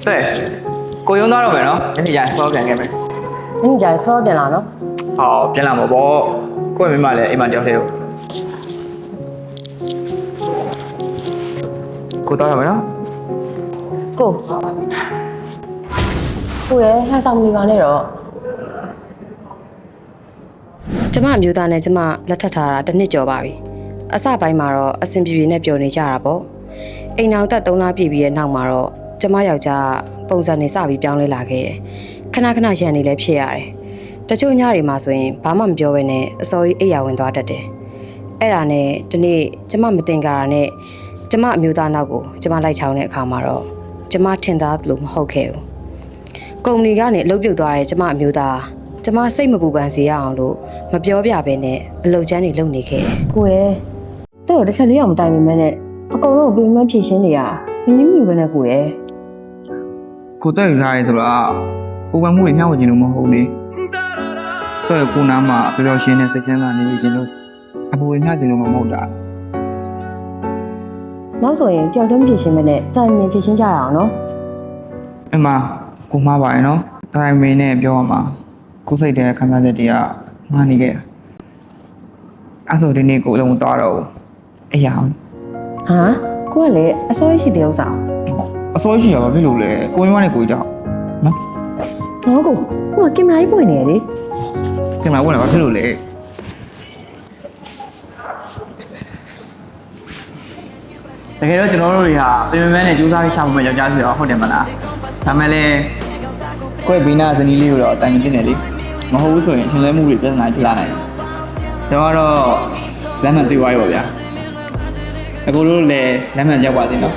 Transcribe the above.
对，ကိုရုံးသွားတော့မယ်နော်။ဒီကြဆောပြန်ခဲ့မယ် 你家少点了喏。 ။ဟောပြန်လာမှာပေါ့။ကိုယ့်မိမလည်းအိမ်မှာတယောက်တည်းကိုသွားရမယ်နော် ကိုရဲ့ဟန်ဆောင်နေပါနဲ့တော့ကျမအမျိုးသားနဲ့ကျမလက်ထပ်ထားတာတစ်နှစ်ကျော်ပါပြီအစပိုင်းမှာတော့အဆင်ပြေပြေနဲ့ပျော်နေကြတာပေါ့အိမ်အောင်သက်3လပြည့်ပြီးရဲ့နောက်မှာတော့ကျမယောက်ျားပုံစံနေစပြီးပြောင်းလဲလာခဲ့တယ်ခဏခဏရန်နေလည်းဖြစ်ရတယ်တချို့ညတွေမှာဆိုရင်ဘာမှမပြောဘဲနဲ့အစောကြီးအိပ်ယာဝင်သွားတတ်တယ်အဲ့ဒါနဲ့ဒီနေ့ကျမမတင်ကြတာနဲ့ကျမအမျိုးသားနောက်ကိုကျမလိုက်ချောင်းတဲ့အခါမှာတော့ကျမထင်သားလို့မဟုတ်ခဲ့ဘူးကုမ္ပဏီကနေအလုပ်ပြုတ်သွားတဲ့ကျမအမျိုးသားကျမစိတ်မပူပန်စေရအောင်လို့မပြောပြဘဲနဲ့အလုပ်ချမ်းတွေလုပ်နေခဲ့တယ်ကိုရဲ့တဲ့တစ်ချက်လေးအောင်မတိုင်မိမဲနဲ့အကုန်လုံးပြင်မဖြည့်ရှင်းနေရမင်းမိပဲနဲ့ကိုရဲ့ ။ကိုတက်ယူထားရဲဆိုတော့ပူပန်မှုတွေမျှဝေခြင်းလို့မဟုတ်လေ။ဆိုတော့ကိုနားမှာပျော်ရွှင်တဲ့စိတ်ချမ်းသာနေခြင်းလို့အပူဝင်မျှခြင်းလို့မဟုတ်တာ နောက်ဆိုရင်ပျောက်တမ်းဖြည့်ရှင်းမဲနဲ့တိုင်မြင်ဖြည့်ရှင်းကြရအောင်နော် ။အမကိုမှားပါရဲ့နော်။တိုင်မင်းနဲ့ပြောရမှာကိုစိတ်တဲ့ခံစားချက်တွေကမှားနေခဲ့တာ။အဲ့ဆိုဒီနေ့ကိုအလုံးသွားတော့အေးရအောင် ဟာကိုကလည်းအစိုးရရှိတဲ့ဥစ္စာ အစိုးရရှိရပါပြီလို့လေကိုရင်းမနဲ့ကိုကြောက်နော် ဟောကိုကကင်မရာကြီးပွင့်နေရလေ ကင်မရာဝင်လာပါဖြစ်လို့လေတကယ်တော့ကျွန်တော်တို့တွေဟာပြင်ပန်းနဲ့ကြိုးစားပြီးရှာဖို့ပဲယောက်ျားဆိုတော့ဟုတ်တယ်မလားဒါမှလည်းကိုယ့်ဘေးနာဇနီးလေးကိုတော့အတိုင်ဖြစ်နေလေမဟုတ်ဘူးဆိုရင်ထင်လွဲမှုတွေပြဿနာဖြစ်လာနိုင်တယ်ကျွန်တော်ကတော့လမ်းမှန်သိသွားပြီပေါ့ဗျာအကိုတို့လည်းလမ်းမှန်ရောက်ပါသေးနော်